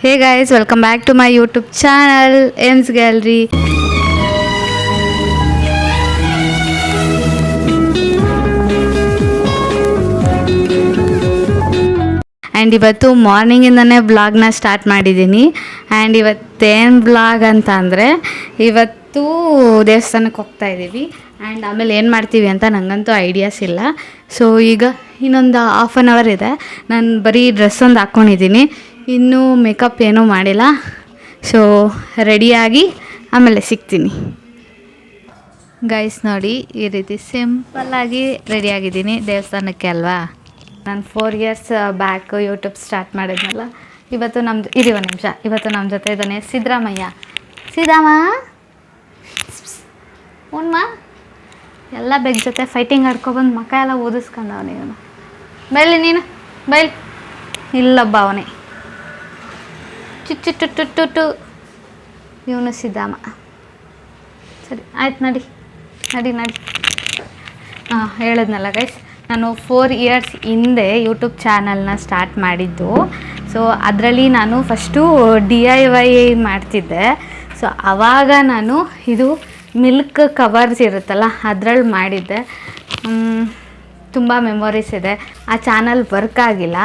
Hey guys, welcome back to my YouTube channel, M's Gallery. And ಇವತ್ತು ಮಾರ್ನಿಂಗಿಂದನೇ ಬ್ಲಾಗ್ನ start ಮಾಡಿದ್ದೀನಿ. And ಇವತ್ತೇನು blog ಅಂತ ಅಂದರೆ, ಇವತ್ತು ದೇವಸ್ಥಾನಕ್ಕೆ ಹೋಗ್ತಾ ಇದ್ದೀವಿ. ಆ್ಯಂಡ್ ಆಮೇಲೆ ಏನು ಮಾಡ್ತೀವಿ ಅಂತ ನನಗಂತೂ ಐಡಿಯಾಸ್ ಇಲ್ಲ. ಸೊ ಈಗ ಇನ್ನೊಂದು ಹಾಫ್ ಆನ್ ಅವರ್ ಇದೆ. ನಾನು ಬರೀ ಡ್ರೆಸ್ ಒಂದು ಹಾಕ್ಕೊಂಡಿದ್ದೀನಿ, ಇನ್ನೂ ಮೇಕಪ್ ಏನೂ ಮಾಡಿಲ್ಲ. ಸೊ ರೆಡಿಯಾಗಿ ಆಮೇಲೆ ಸಿಗ್ತೀನಿ. ಗೈಸ್ ನೋಡಿ, ಈ ರೀತಿ ಸಿಂಪಲ್ಲಾಗಿ ರೆಡಿಯಾಗಿದ್ದೀನಿ ದೇವಸ್ಥಾನಕ್ಕೆ ಅಲ್ವಾ. ನಾನು 4 years ಬ್ಯಾಕ್ ಯೂಟ್ಯೂಬ್ ಸ್ಟಾರ್ಟ್ ಮಾಡಿದ್ನಲ್ಲ. ಇವತ್ತು ಒಂದು ನಿಮಿಷ, ಇವತ್ತು ನಮ್ಮ ಜೊತೆ ಇದ್ದಾನೆ ಸಿದ್ದರಾಮಯ್ಯ. ಸಿದ್ದಾಮ ಉಣ್ಮ ಎಲ್ಲ ಬೆಗ್ ಜೊತೆ ಫೈಟಿಂಗ್ ಆಡ್ಕೊಬಂದು ಮಕ್ಕ ಎಲ್ಲ ಓದಿಸ್ಕೊಂಡವನೇ ಇವನು. ಬೈಲಿ ನೀನು ಬೈಲ್. ಇಲ್ಲೊಬ್ಬ ಅವನೇ ಚುಚ್ಚುಟ್ಟುಟ್ಟುಟ್ಟು ಇವನು ಸಿದ್ದಾಮ. ಸರಿ ಆಯ್ತು, ನಡಿ. ಹಾಂ, ಹೇಳಿದ್ನಲ್ಲ ಗೈಸ್, ನಾನು 4 years ಹಿಂದೆ ಯೂಟ್ಯೂಬ್ ಚಾನಲ್ನ ಸ್ಟಾರ್ಟ್ ಮಾಡಿದ್ದು. ಸೊ ಅದರಲ್ಲಿ ನಾನು ಫಸ್ಟು DIY ಮಾಡ್ತಿದ್ದೆ. ಸೊ ಆವಾಗ ನಾನು ಇದು ಮಿಲ್ಕ್ ಕವರ್ಸ್ ಇರುತ್ತಲ್ಲ ಅದರಲ್ಲಿ ಮಾಡಿದ್ದೆ. ತುಂಬ ಮೆಮೊರೀಸ್ ಇದೆ. ಆ ಚಾನಲ್ ವರ್ಕ್ ಆಗಿಲ್ಲ.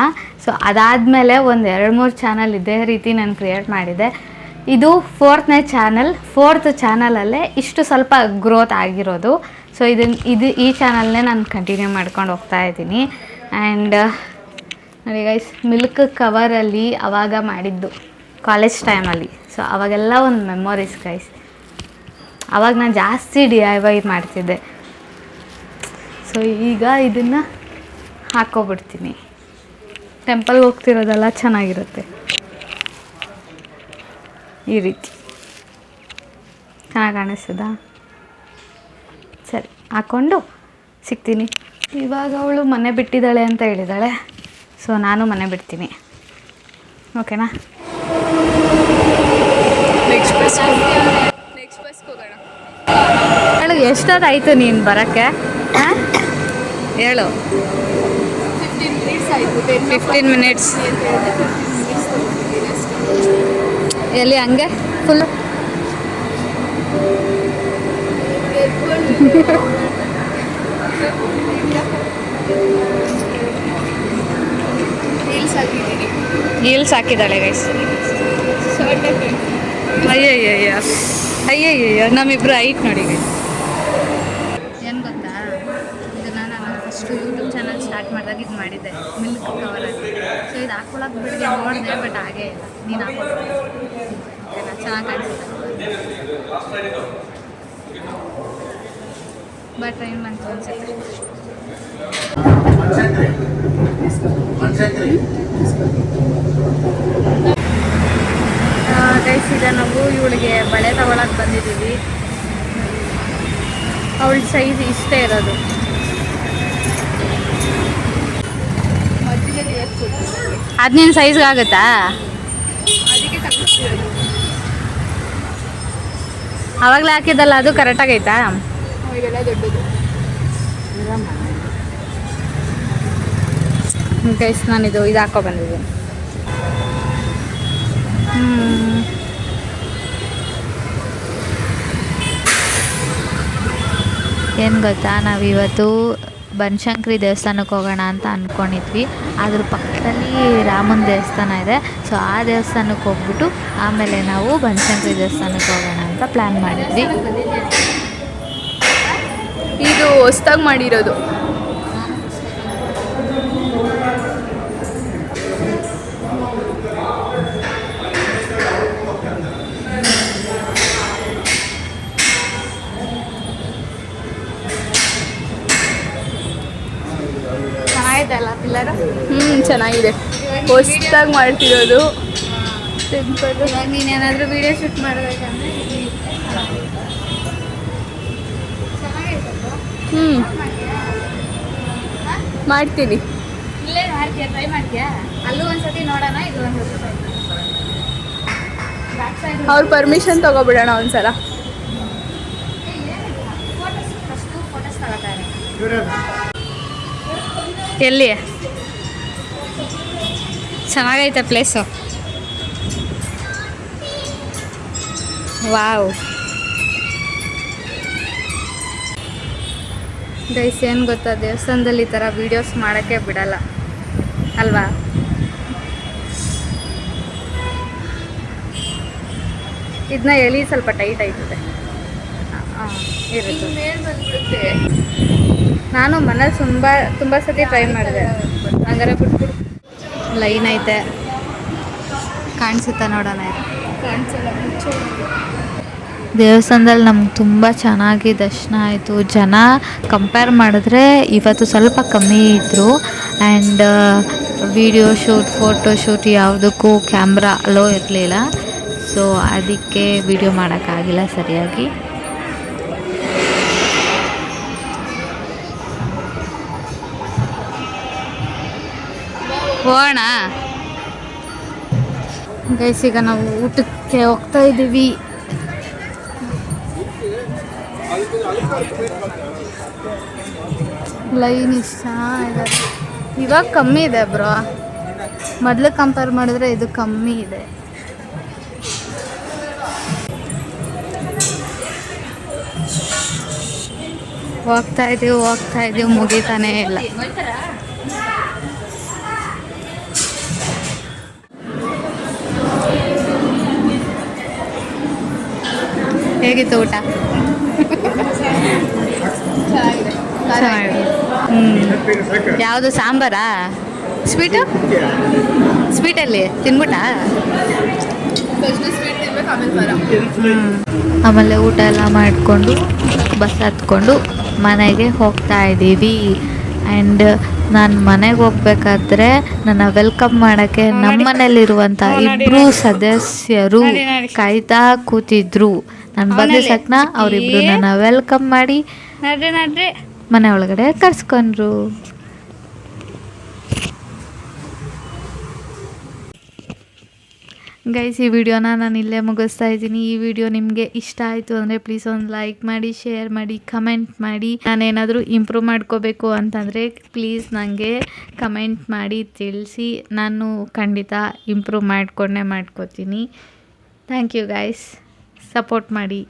ಸೊ ಅದಾದಮೇಲೆ ಒಂದು 2-3 ಚಾನಲ್ ಇದೇ ರೀತಿ ನಾನು ಕ್ರಿಯೇಟ್ ಮಾಡಿದ್ದೆ. ಇದು 4th ಚಾನಲಲ್ಲೇ ಇಷ್ಟು ಸ್ವಲ್ಪ ಗ್ರೋತ್ ಆಗಿರೋದು. ಸೊ ಈ ಚಾನಲ್ನೇ ನಾನು ಕಂಟಿನ್ಯೂ ಮಾಡ್ಕೊಂಡು ಹೋಗ್ತಾ ಇದ್ದೀನಿ. ಆ್ಯಂಡ್ ನೋಡಿ ಗೈಸ್, ಮಿಲ್ಕ್ ಕವರಲ್ಲಿ ಆವಾಗ ಮಾಡಿದ್ದು ಕಾಲೇಜ್ ಟೈಮಲ್ಲಿ. ಸೊ ಅವಾಗೆಲ್ಲ ಒಂದು ಮೆಮೊರೀಸ್ ಗೈಸ್. ಆವಾಗ ನಾನು ಜಾಸ್ತಿ DIY ಮಾಡ್ತಿದ್ದೆ. ಸೊ ಈಗ ಇದನ್ನು ಹಾಕ್ಕೊಬಿಡ್ತೀನಿ. ಟೆಂಪಲ್ಗೆ ಹೋಗ್ತಿರೋದೆಲ್ಲ ಚೆನ್ನಾಗಿರುತ್ತೆ. ಈ ರೀತಿ ಚೆನ್ನಾಗಿ ಕಾಣಿಸ್ತದಾ? ಸರಿ, ಹಾಕ್ಕೊಂಡು ಸಿಗ್ತೀನಿ. ಇವಾಗ ಅವಳು ಮನೆ ಬಿಟ್ಟಿದ್ದಾಳೆ ಅಂತ ಹೇಳಿದ್ದಾಳೆ. ಸೊ ನಾನು ಮನೆ ಬಿಡ್ತೀನಿ. ಓಕೆನಾ? ನೆಕ್ಸ್ಟ್ ಬಸ್ ಹೋಗೋಣ. ಹೇಳು, ಎಷ್ಟೊತ್ತಾಯಿತು ನೀನು ಬರೋಕ್ಕೆ? ಹೇಳು. 15 minutes ಆಯಿತು. 15 minutes. ಎಲ್ಲಿ ಹಂಗೆ ಫುಲ್ಲು ಹೀಲ್ಸ್ ಹಾಕಿದ್ದಾಳೆ ಗೈಸ್. ಅಯ್ಯಯ್ಯಯ್ಯ ನಮ್ಮಿಬ್ರು ಐಟ್ ನೋಡಿ ಗೈಸ್. ಏನು ಗೊತ್ತಾ, ಇದನ್ನು ನಾನು ಫಸ್ಟು ಯೂಟ್ಯೂಬ್ ಚಾನಲ್ ಸ್ಟಾರ್ಟ್ ಮಾಡಿದಾಗ ಇದು ಮಾಡಿದ್ದೆ, ಮಿಲ್ಕ್ ಕವರಲ್ಲಿ. ಸೊ ಇದು ಹಾಕ್ಕೊಳಕ್ಕೆ ಬಿಡಿಗೆ ನೋಡಿದೆ, ಬಟ್ ಹಾಗೇ ಇಲ್ಲ. ನೀನು ಹಾಕ್ಕೊಳ್ತೀನಿ, ಚೆನ್ನಾಗಿ ಕಾಣಿಸುತ್ತೆ. ಬಟ್ ಟ್ರೈ ಮಾಡ್ತು ಅನ್ಸುತ್ತೆ. ಗೈಸ್, ಈಗ ನಾವು ಇವಳಿಗೆ ಬಳೆ ತಗೊಳಕ್ಕೆ ಬಂದಿದ್ದೀವಿ. ಅವಳ ಸೈಜ್ ಇಷ್ಟೇ ಇರೋದು. ಅದು ನಿನ್ನ ಸೈಜ್ಗೆ ಆಗುತ್ತಾ? ಆವಾಗಲೇ ಹಾಕಿದ್ದಲ್ಲ, ಅದು ಕರೆಕ್ಟಾಗೈತಾ? ಇದೆಲ್ಲ ದೊಡ್ಡದು ಗೈಸ್, ನಾನಿದು ಹಾಕೋ ಬಂದಿದ್ದೀನಿ. ಏನು ಗೊತ್ತಾ, ನಾವಿವತ್ತು ಬನಶಂಕರಿ ದೇವಸ್ಥಾನಕ್ಕೆ ಹೋಗೋಣ ಅಂತ ಅಂದ್ಕೊಂಡಿದ್ವಿ. ಅದ್ರ ಪಕ್ಕದಲ್ಲಿ ರಾಮನ ದೇವಸ್ಥಾನ ಇದೆ. ಸೊ ಆ ದೇವಸ್ಥಾನಕ್ಕೆ ಹೋಗ್ಬಿಟ್ಟು ಆಮೇಲೆ ನಾವು ಬನಶಂಕರಿ ದೇವಸ್ಥಾನಕ್ಕೆ ಹೋಗೋಣ ಅಂತ ಪ್ಲ್ಯಾನ್ ಮಾಡಿದ್ವಿ. ಇದು ಹೊಸ್ದಾಗಿ ಮಾಡಿರೋದು. ಚೆನ್ನಾಗಿದೆಲ್ಲ ಪಿಲ್ಲರ್? ಚೆನ್ನಾಗಿದೆ, ಹೊಸ್ದಾಗಿ ಮಾಡ್ತಿರೋದು ಟೆಂಪಲ್. ಇವಾಗ ನೀನೇನಾದರೂ ವೀಡಿಯೋ ಶೂಟ್ ಮಾಡಬೇಕಂದ್ರೆ ಮಾಡ್ತೀನಿ. ಇಲ್ಲೇ ಮಾಡ್ತೀಯಾ? ಟ್ರೈ ಮಾಡ್ತೀಯಾ? ಅಲ್ಲೂ ಒಂದ್ಸತಿ ನೋಡೋಣ, ಇದು ಒಂದ್ಸತಿ ಬ್ಯಾಕ್ ಸೈಡ್. ಅವ್ರ ಪರ್ಮಿಷನ್ ತಗೊಬಿಡೋಣ ಒಂದ್ಸಲ. ಫೋಟೋಸ್ ತಗೋತಾರೆ. ಎಲ್ಲಿ ಚೆನ್ನಾಗೈತೆ ಪ್ಲೇಸು? ವಾವ್ ಗೈಸ್, ಏನು ಗೊತ್ತಾ, ದೇವಸ್ಥಾನದಲ್ಲಿ ಈ ಥರ ವೀಡಿಯೋಸ್ ಮಾಡೋಕ್ಕೆ ಬಿಡಲ್ಲ ಅಲ್ವಾ? ಇದನ್ನ ಎಳಿ ಸ್ವಲ್ಪ ಟೈಟ್ ಆಯ್ತದೆ. ಇರುತ್ತೆ. ನಾನು ಮನೇಲಿ ತುಂಬ ಸತಿ ಟ್ರೈ ಮಾಡಿದೆ. ಹಂಗಾರೆ ಬಿಟ್ಬಿಡು. ಲೈನ್ ಐತೆ, ಕಾಣಿಸುತ್ತಾ ನೋಡೋಣ. ಕಾಣಿಸಲ್ಲ, ದೇವಸ್ಥಾನದಲ್ಲಿ ನಮ್ಗೆ ತುಂಬ ಚೆನ್ನಾಗಿ ದರ್ಶನ ಆಯಿತು. ಜನ ಕಂಪೇರ್ ಮಾಡಿದ್ರೆ ಇವತ್ತು ಸ್ವಲ್ಪ ಕಮ್ಮಿ ಇದ್ದರು. And video shoot, photo shoot ಯಾವುದಕ್ಕೂ ಕ್ಯಾಮ್ರಾ ಅಲೋ ಇರಲಿಲ್ಲ. ಸೊ ಅದಕ್ಕೆ ವಿಡಿಯೋ ಮಾಡೋಕ್ಕಾಗಿಲ್ಲ ಸರಿಯಾಗಿ. ಹೋಗೋಣ ಗೈಸ್, ಈಗ ನಾವು ಊಟಕ್ಕೆ ಹೋಗ್ತಾ ಇದ್ದೀವಿ. ಲೈನ್ ಇಷ್ಟ ಇದೆ. ಇವಾಗ ಕಮ್ಮಿ ಇದೆ ಬ್ರೋ, ಮೊದಲು ಕಂಪೇರ್ ಮಾಡಿದ್ರೆ ಇದು ಕಮ್ಮಿ ಇದೆ. ಹೋಗ್ತಾ ಇದ್ದೀವಿ ಮುಗಿತಾನೇ ಇಲ್ಲ. ಹೇಗಿತ್ತು ಊಟ? ಚೆನ್ನಾಗಿದೆ. ಯಾವುದು ಸಾಂಬಾರಾ? ಸ್ವೀಟಲ್ಲಿ ತಿನ್ಬಿಟ್ಟಾ? ಸ್ವೀಟ್ ತಿನ್ಬೇಕು, ಆಮೇಲೆ ಬರ. ಆಮೇಲೆ ಊಟ ಎಲ್ಲ ಮಾಡಿಕೊಂಡು ಬಸ್ ಹತ್ಕೊಂಡು ಮನೆಗೆ ಹೋಗ್ತಾ ಇದ್ದೀವಿ. ಆ್ಯಂಡ್ ನಾನು ಮನೆಗೆ ಹೋಗ್ಬೇಕಾದ್ರೆ ನನ್ನ ವೆಲ್ಕಮ್ ಮಾಡೋಕ್ಕೆ ನಮ್ಮ ಮನೇಲಿರುವಂಥ ಇಬ್ಬರು ಸದಸ್ಯರು ಕಾಯ್ತಾ ಕೂತಿದ್ರು. ನಾನು ಬಂದ ತಕ್ಷಣ ಅವರಿಬ್ರು ನನ್ನ ವೆಲ್ಕಮ್ ಮಾಡಿ ಮನೆ ಒಳಗಡೆ ಕರ್ಸ್ಕೊಂಡ್ರು. ಗೈಸ್, ಈ ವಿಡಿಯೋನ ನಾನು ಇಲ್ಲೇ ಮುಗಿಸ್ತಾ ಇದ್ದೀನಿ. ಈ ವಿಡಿಯೋ ನಿಮಗೆ ಇಷ್ಟ ಆಯಿತು ಅಂದರೆ ಪ್ಲೀಸ್ ಒಂದು ಲೈಕ್ ಮಾಡಿ, ಶೇರ್ ಮಾಡಿ, ಕಮೆಂಟ್ ಮಾಡಿ. ನಾನೇನಾದರೂ ಇಂಪ್ರೂವ್ ಮಾಡ್ಕೋಬೇಕು ಅಂತಂದರೆ ಪ್ಲೀಸ್ ನನಗೆ ಕಮೆಂಟ್ ಮಾಡಿ ತಿಳಿಸಿ. ನಾನು ಖಂಡಿತ ಇಂಪ್ರೂವ್ ಮಾಡ್ಕೋತೀನಿ. ಥ್ಯಾಂಕ್ ಯು ಗೈಸ್, ಸಪೋರ್ಟ್ ಮಾಡಿ.